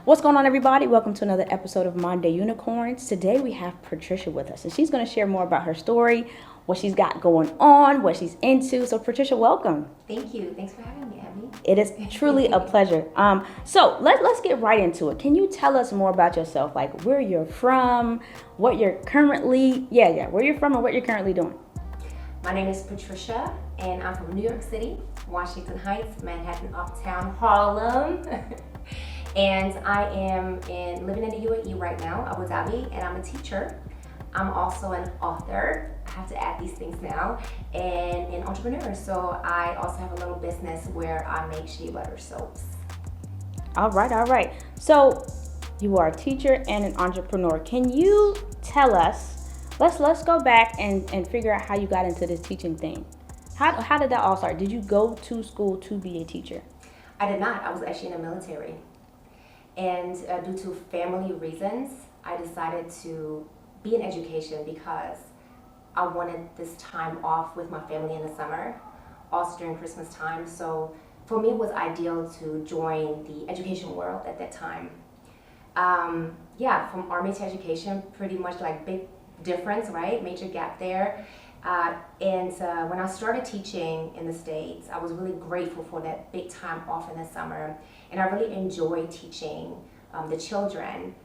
What's going on, everybody? Welcome to another episode of Monday Unicorns. Today we have Patricia with us, and she's going to share more about her story, what she's got going on, what she's into. So, Patricia, welcome. Thank you. Thanks for having me, Abby. It is truly a pleasure. So let's get right into it. Can you tell us more about yourself, like where you're from, what you're currently, where you're from and what you're currently doing? My name is Patricia, and I'm from New York City, Washington Heights, Manhattan, Uptown, Harlem. And I am living in the UAE right now, Abu Dhabi, and I'm a teacher. I'm also an author. I have to add these things now, and an entrepreneur. So I also have a little business where I make shea butter soaps. All right. So you are a teacher and an entrepreneur. Can you tell us? Let's go back and figure out how you got into this teaching thing. How did that all start? Did you go to school to be a teacher? I did not. I was actually in the military. And due to family reasons, I decided to be in education because I wanted this time off with my family in the summer, also during Christmas time. So for me, it was ideal to join the education world at that time. From Army to education, pretty much like big difference, right? Major gap there. And when I started teaching in the States, I was really grateful for that big time off in the summer. And I really enjoyed teaching the children.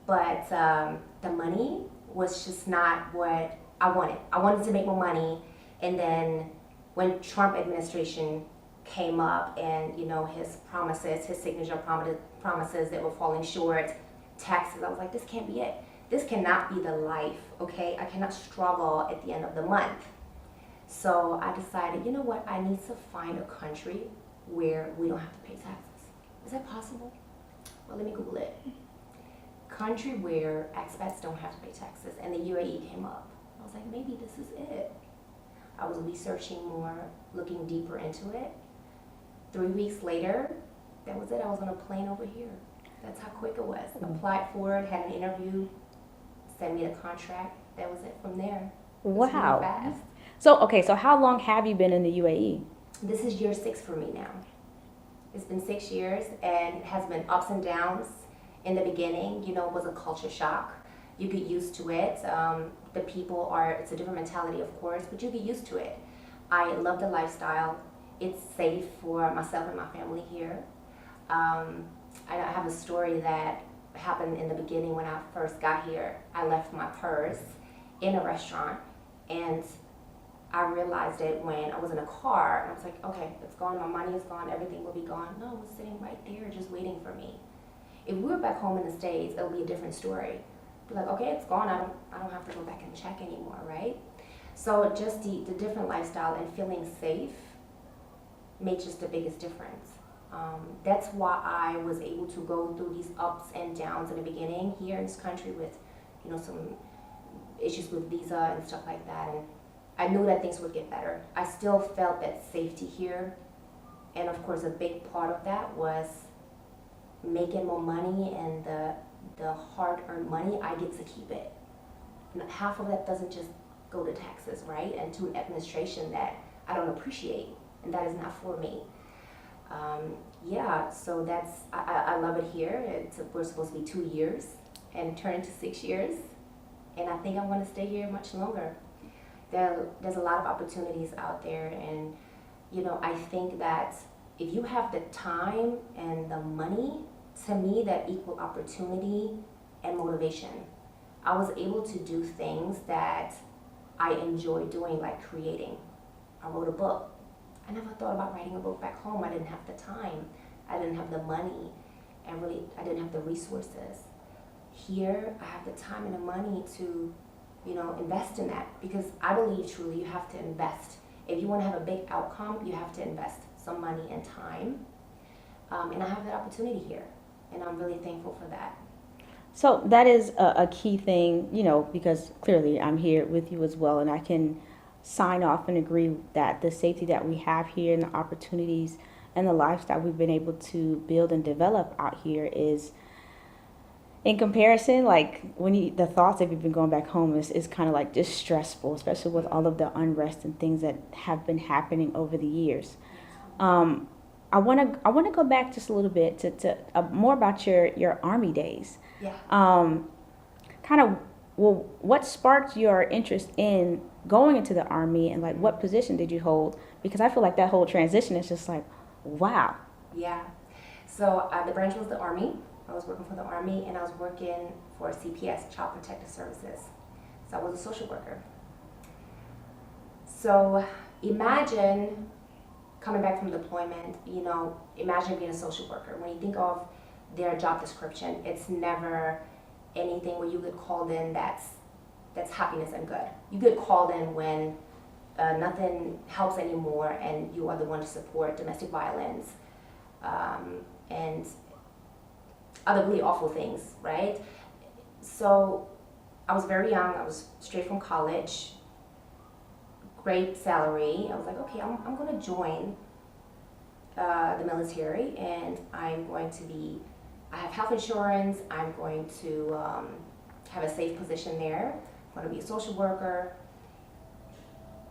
But the money was just not what I wanted. I wanted to make more money. And then when Trump administration came up and, his promises, his signature promises that were falling short, taxes, I was like, this can't be it. This cannot be the life, okay? I cannot struggle at the end of the month. So I decided, you know what? I need to find a country where we don't have to pay taxes. Is that possible? Well, let me Google it. Country where expats don't have to pay taxes, and the UAE came up. I was like, maybe this is it. I was researching more, looking deeper into it. 3 weeks later, that was it. I was on a plane over here. That's how quick it was. Applied for it, had an interview, sent me the contract. That was it from there. Wow. Really fast. So how long have you been in the UAE? This is year 6 for me now. It's been 6 years, and it has been ups and downs. In the beginning, it was a culture shock. You get used to it. The people it's a different mentality, of course, but you get used to it. I love the lifestyle. It's safe for myself and my family here. I have a story that happened in the beginning when I first got here. I left my purse in a restaurant, and I realized it when I was in a car, and I was like, okay, it's gone, my money is gone, everything will be gone. No, it was sitting right there just waiting for me. If we were back home in the States, it'll be a different story. Be like, okay, it's gone, I don't have to go back and check anymore, right? So just the different lifestyle and feeling safe made just the biggest difference. That's why I was able to go through these ups and downs in the beginning here in this country with, some issues with visa and stuff like that. And I knew that things would get better. I still felt that safety here. And of course, a big part of that was making more money, and the hard-earned money, I get to keep it. And half of that doesn't just go to taxes, right? And to an administration that I don't appreciate, and that is not for me. So I love it here. We're supposed to be 2 years and turn into 6 years. And I think I want to stay here much longer. There's a lot of opportunities out there, and, I think that if you have the time and the money, to me, that equal opportunity and motivation. I was able to do things that I enjoy doing, like creating. I wrote a book. I never thought about writing a book back home. I didn't have the time. I didn't have the money. I didn't have the resources. Here, I have the time and the money to, invest in that, because I believe truly you have to invest. If you want to have a big outcome, you have to invest some money and time. And I have that opportunity here, and I'm really thankful for that. So that is a key thing, because clearly I'm here with you as well, and I can sign off and agree that the safety that we have here and the opportunities and the lifestyle we've been able to build and develop out here is, in comparison, like the thoughts of even going back home is kind of like just stressful, especially with all of the unrest and things that have been happening over the years. I want to go back just a little bit to more about your Army days. Yeah. Kind of, well, what sparked your interest in going into the Army, and like what position did you hold? Because I feel like that whole transition is just like, wow. Yeah. So the branch was the Army. I was working for the Army, and I was working for CPS, Child Protective Services. So I was a social worker. So imagine coming back from deployment, imagine being a social worker. When you think of their job description, it's never anything where you get called in that's happiness and good. You get called in when nothing helps anymore, and you are the one to support domestic violence and other really awful things, right? So I was very young. I was straight from college, great salary. I was like, okay, I'm going to join the military, and I have health insurance. I'm going to have a safe position there. I'm going to be a social worker.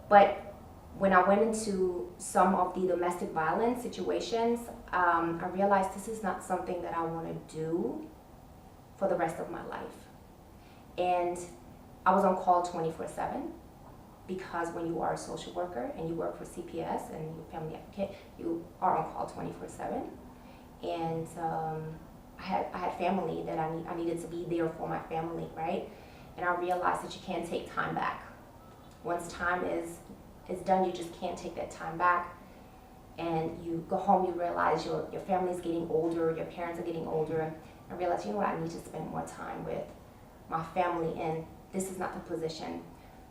But when I went into some of the domestic violence situations, I realized this is not something that I want to do for the rest of my life. And I was on call 24/7, because when you are a social worker and you work for CPS and you're a family advocate, you are on call 24/7. And I had family that I needed to be there for my family, right? And I realized that you can't take time back. Once time is done, you just can't take that time back. And you go home, you realize your family's getting older, your parents are getting older. I realized, I need to spend more time with my family, and this is not the position.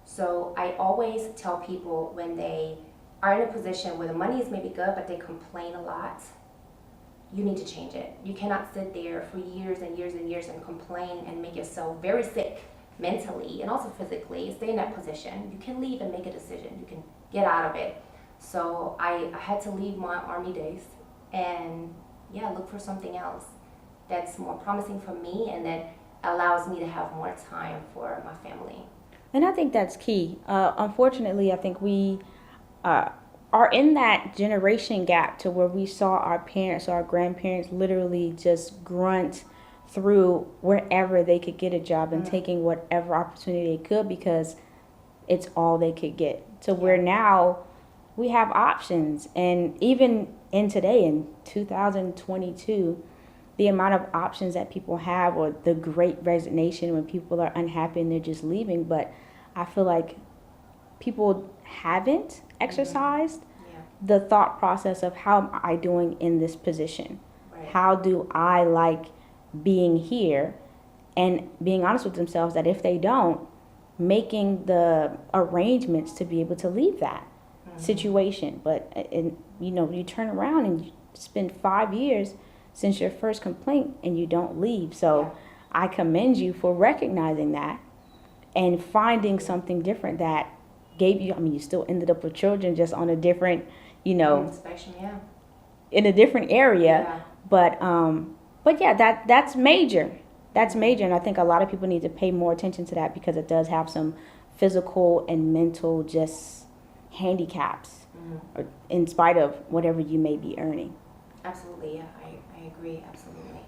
So I always tell people, when they are in a position where the money is maybe good, but they complain a lot, you need to change it. You cannot sit there for years and years and years and complain and make yourself very sick mentally and also physically. Stay in that position. You can leave and make a decision. You can get out of it. So I had to leave my Army days and look for something else that's more promising for me and that allows me to have more time for my family. And I think that's key. Unfortunately, I think we are in that generation gap to where we saw our parents or our grandparents literally just grunt through wherever they could get a job and taking whatever opportunity they could, because it's all they could get. To where now we have options. And even in today, in 2022, the amount of options that people have, or the great resignation when people are unhappy and they're just leaving. But I feel like people haven't exercised the thought process of, how am I doing in this position? Right. How do I like being here? And being honest with themselves that if they don't, making the arrangements to be able to leave that situation. But you turn around and you spend 5 years since your first complaint and you don't leave. So I commend you for recognizing that and finding something different that gave you, you still ended up with children, just on a different, Inspection, in a different area. But that's major. That's major. And I think a lot of people need to pay more attention to that, because it does have some physical and mental just handicaps, or in spite of whatever you may be earning. Absolutely, I agree, absolutely.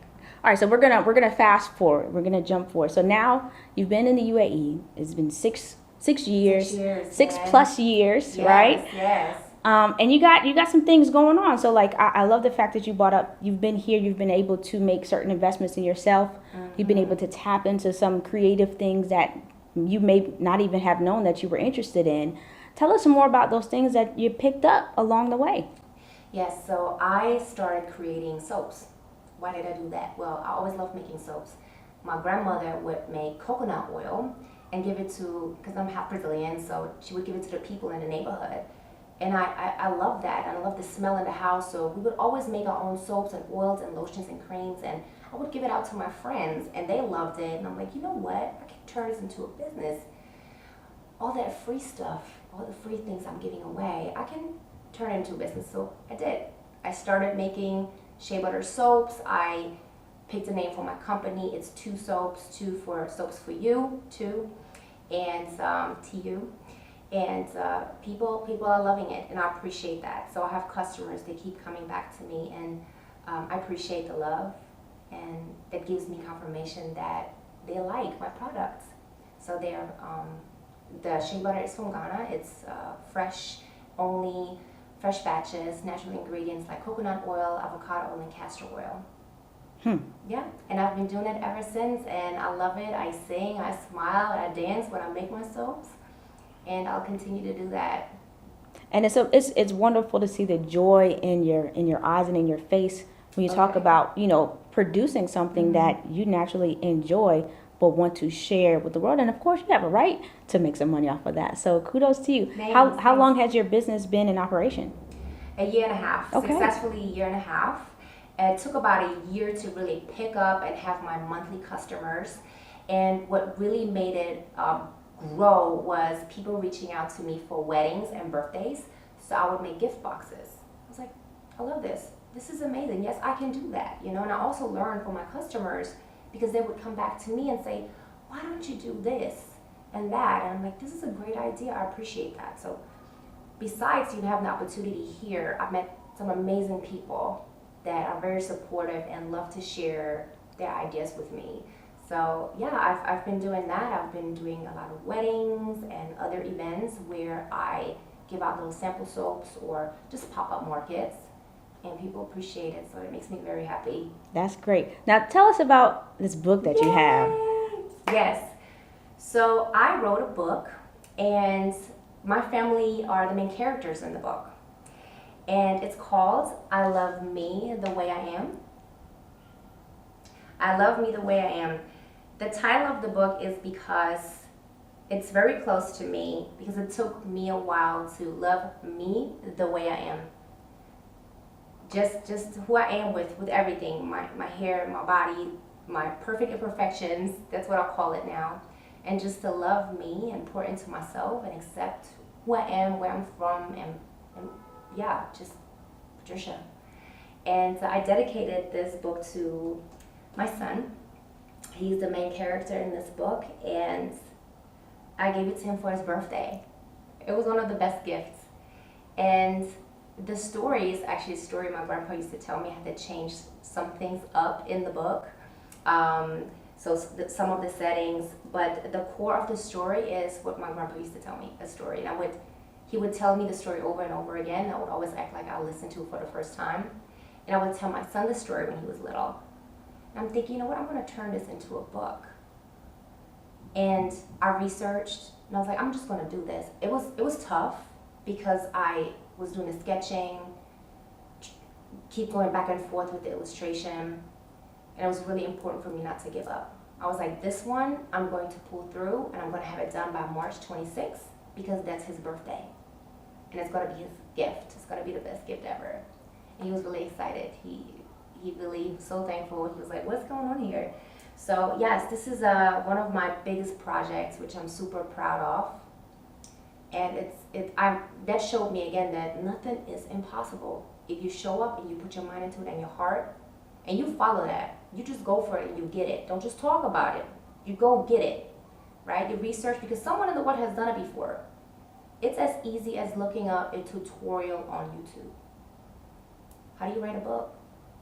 All right, so we're gonna fast forward. We're gonna jump forward. So now you've been in the UAE. It's been six years, 6+ years, right? Yes. And you got some things going on. So like I love the fact that you brought up, you've been here, you've been able to make certain investments in yourself. You've been able to tap into some creative things that you may not even have known that you were interested in. Tell us some more about those things that you picked up along the way. Yes, so I started creating soaps. Why did I do that? Well, I always loved making soaps. My grandmother would make coconut oil and give it to, because I'm half Brazilian, so she would give it to the people in the neighborhood. And I love that, and I love the smell in the house, so we would always make our own soaps and oils and lotions and creams, and I would give it out to my friends, and they loved it, and I'm like, you know what, I can turn this into a business. All that free stuff, all the free things I'm giving away, I can turn it into a business, so I did. I started making shea butter soaps. I picked a name for my company. It's Two Soaps, two for soaps for you, two, and TU. and people are loving it, and I appreciate that. So I have customers, they keep coming back to me, and I appreciate the love, and that gives me confirmation that they like my products. So they're the shea butter is from Ghana. It's fresh, only fresh batches, natural ingredients like coconut oil, avocado oil, and castor oil. Yeah, and I've been doing it ever since, and I love it. I sing, I smile, I dance when I make my soaps, and I'll continue to do that. And it's wonderful to see the joy in your eyes and in your face when you talk Okay. about, producing something that you naturally enjoy but want to share with the world. And of course, you have a right to make some money off of that. So kudos to you. How Thanks, how long thanks. has your business been in operation? A year and a half, Okay. successfully a year and a half. And it took about a year to really pick up and have my monthly customers. And what really made it grow was people reaching out to me for weddings and birthdays. So I would make gift boxes. I was like, I love this. This is amazing. Yes, I can do that. And I also learned from my customers because they would come back to me and say, why don't you do this and that? And I'm like, this is a great idea. I appreciate that. So besides having the opportunity here, I've met some amazing people that are very supportive and love to share their ideas with me. So yeah, I've been doing that. I've been doing a lot of weddings and other events where I give out little sample soaps or just pop-up markets, and people appreciate it, so it makes me very happy. That's great. Now tell us about this book that you have. Yay! Yes. So I wrote a book, and my family are the main characters in the book. And it's called I Love Me the Way I Am. I Love Me the Way I Am. The title of the book is because it's very close to me, because it took me a while to love me the way I am. Just who I am with everything, my hair, my body, my perfect imperfections, that's what I'll call it now. And just to love me and pour into myself and accept who I am, where I'm from, and yeah, just Patricia. And I dedicated this book to my son. He's the main character in this book, and I gave it to him for his birthday. It was one of the best gifts. And the story is actually a story my grandpa used to tell me. I had to change some things up in the book. Some of the settings, but the core of the story is what my grandpa used to tell me, a story. And he would tell me the story over and over again. I would always act like I listened to it for the first time. And I would tell my son the story when he was little. And I'm thinking, you know what, I'm gonna turn this into a book. And I researched, and I was like, I'm just gonna do this. It was tough because I was doing the sketching, keep going back and forth with the illustration, and it was really important for me not to give up. I was like, this one I'm going to pull through, and I'm going to have it done by March 26th because that's his birthday, and it's going to be his gift. It's going to be the best gift ever. And he was really excited. He really was so thankful. He was like, what's going on here? So yes, this is one of my biggest projects, which I'm super proud of. And that showed me again that nothing is impossible. If you show up and you put your mind into it and your heart, and you follow that, you just go for it and you get it. Don't just talk about it. You go get it, right? You research because someone in the world has done it before. It's as easy as looking up a tutorial on YouTube. How do you write a book?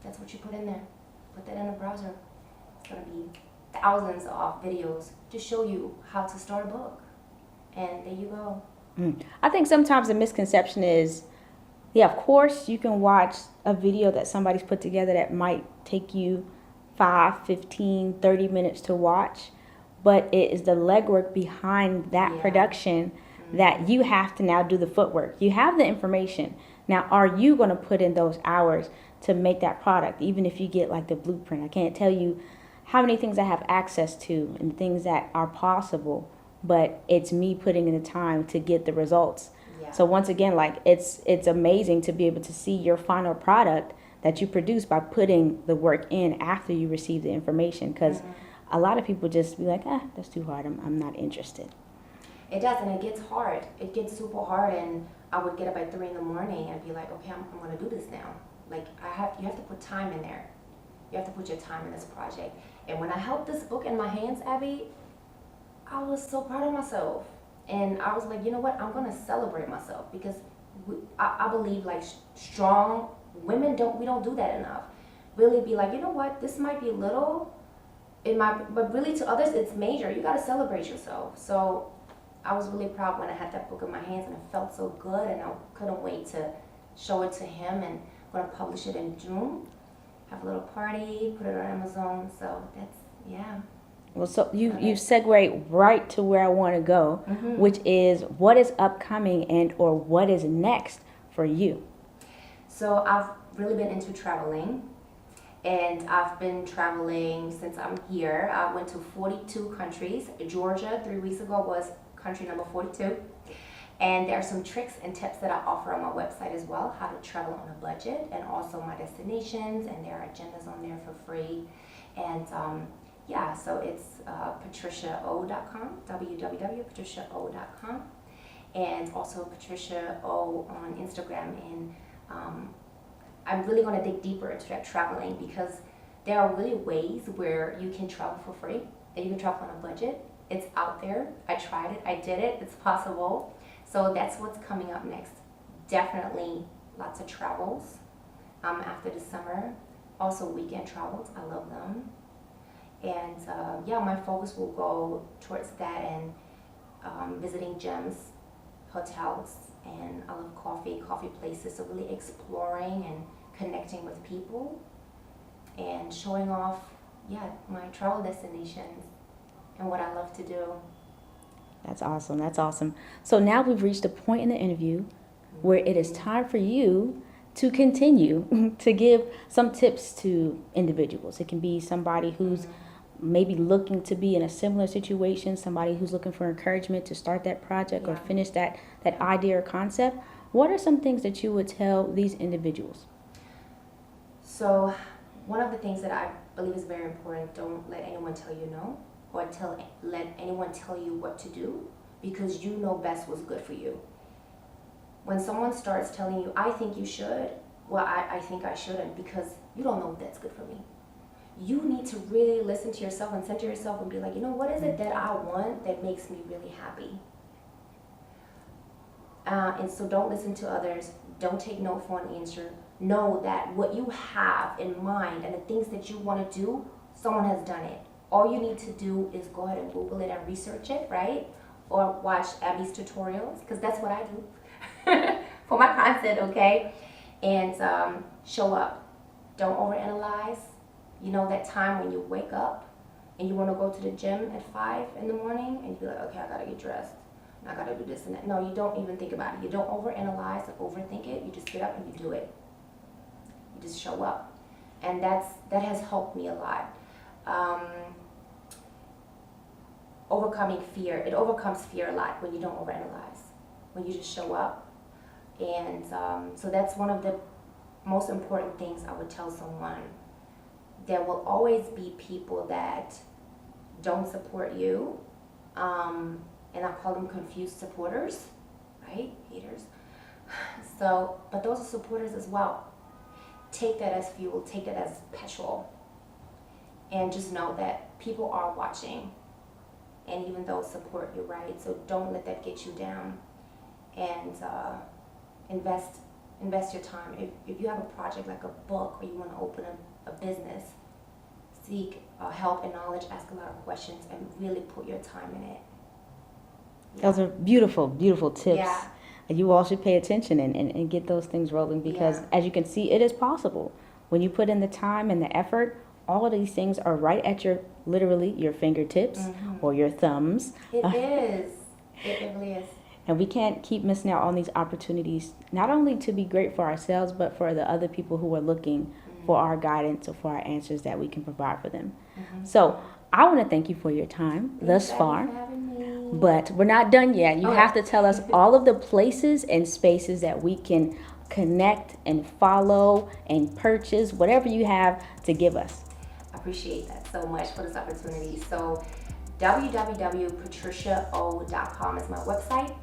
That's what you put in there. Put that in the browser. It's gonna be thousands of videos to show you how to start a book. And there you go. I think sometimes the misconception is, yeah, of course you can watch a video that somebody's put together that might take you 5, 15, 30 minutes to watch, but it is the legwork behind that production that you have to now do the footwork. You have the information. Now, are you going to put in those hours to make that product, even if you get like the blueprint? I can't tell you how many things I have access to and things that are possible, but it's me putting in the time to get the results. Yeah. So once again, like it's amazing to be able to see your final product that you produce by putting the work in after you receive the information, because a lot of people just be like, that's too hard, I'm not interested. It does, and it gets hard. It gets super hard, and I would get up at 3 in the morning and be like, okay, I'm gonna do this now. Like you have to put time in there. You have to put your time in this project. And when I held this book in my hands, Abby, I was so proud of myself. And I was like, you know what? I'm gonna celebrate myself because I believe like strong women we don't do that enough. Really be like, you know what? This might be little, it might, but really to others it's major. You gotta celebrate yourself. So I was really proud when I had that book in my hands, and it felt so good, and I couldn't wait to show it to him. And I'm gonna publish it in June. Have a little party, put it on Amazon. So that's yeah. Well, so you segue right to where I want to go, which is what is upcoming and or what is next for you. So I've really been into traveling, and I've been traveling since I'm here. I went to 42 countries. Georgia 3 weeks ago was country number 42. And there are some tricks and tips that I offer on my website as well, how to travel on a budget, and also my destinations, and there are agendas on there for free. And yeah, so it's patriciao.com, www.patriciao.com, and also Patricia O on Instagram. And I'm really going to dig deeper into that traveling, because there are really ways where you can travel for free and you can travel on a budget. It's out there. I tried it. I did it. It's possible. So that's what's coming up next. Definitely lots of travels after the summer. Also weekend travels. I love them. And yeah, my focus will go towards that, and visiting gems, hotels, and I love coffee places. So really exploring and connecting with people and showing off, yeah, my travel destinations and what I love to do. That's awesome. That's awesome. So now we've reached a point in the interview where it is time for you to continue to give some tips to individuals. It can be somebody who's maybe looking to be in a similar situation, somebody who's looking for encouragement to start that project or finish that idea or concept. What are some things that you would tell these individuals? So one of the things that I believe is very important, don't let anyone tell you no, or let anyone tell you what to do, because you know best what's good for you. When someone starts telling you, I think you should, well, I think I shouldn't, because you don't know if that's good for me. You need to really listen to yourself and center yourself and be like, you know, what is it that I want that makes me really happy? And so don't listen to others. Don't take no for an answer. Know that what you have in mind and the things that you want to do, someone has done it. All you need to do is go ahead and Google it and research it, right? Or watch Abby's tutorials, because that's what I do for my content, okay? And show up. Don't overanalyze. You know that time when you wake up and you want to go to the gym at 5 in the morning and you be like, okay, I gotta get dressed. I gotta do this and that. No, you don't even think about it. You don't overanalyze or overthink it. You just get up and you do it. You just show up. And that has helped me a lot. Overcoming fear. It overcomes fear a lot when you don't overanalyze. When you just show up. And so that's one of the most important things I would tell someone. There will always be people that don't support you, and I call them confused supporters, right? Haters. So, but those are supporters as well. Take that as fuel, take that as petrol, and just know that people are watching, and even those support you, right? So don't let that get you down, and invest your time. If you have a project like a book, or you want to open a business, seek help and knowledge, ask a lot of questions, and really put your time in it. Yeah. Those are beautiful, beautiful tips. Yeah. You all should pay attention and get those things rolling, because as you can see, it is possible. When you put in the time and the effort, all of these things are right at literally your fingertips or your thumbs. It is. It really is. And we can't keep missing out on these opportunities, not only to be great for ourselves, but for the other people who are looking for our guidance or for our answers that we can provide for them. So I want to thank you for your time thus far. But we're not done yet. You have to tell us all of the places and spaces that we can connect and follow and purchase, whatever you have to give us. I appreciate that so much for this opportunity. So www.patriciao.com is my website.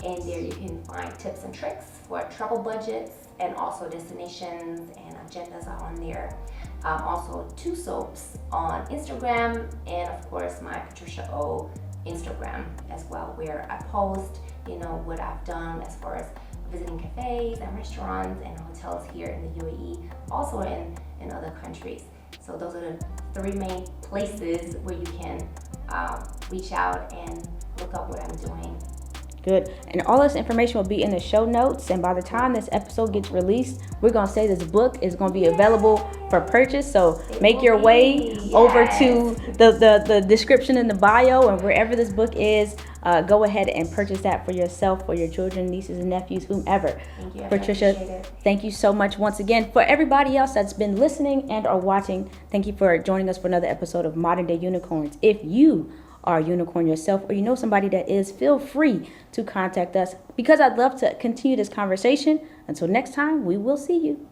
And there you can find tips and tricks for travel budgets, and also destinations and agendas are on there. Also 2 soaps on Instagram, and of course my Patricia O Instagram as well, where I post, what I've done as far as visiting cafes and restaurants and hotels here in the UAE, also in other countries. So those are the three main places where you can reach out and look up what I'm doing. Good. And all this information will be in the show notes. And by the time this episode gets released, we're going to say this book is going to be available for purchase. So make your way over to the description in the bio, and wherever this book is, go ahead and purchase that for yourself, for your children, nieces and nephews, whomever. Thank you. Patricia, thank you so much once again. For everybody else that's been listening and or watching, thank you for joining us for another episode of Modern Day Unicorns. If you are a unicorn yourself, or you know somebody that is, feel free to contact us, because I'd love to continue this conversation. Until next time, we will see you.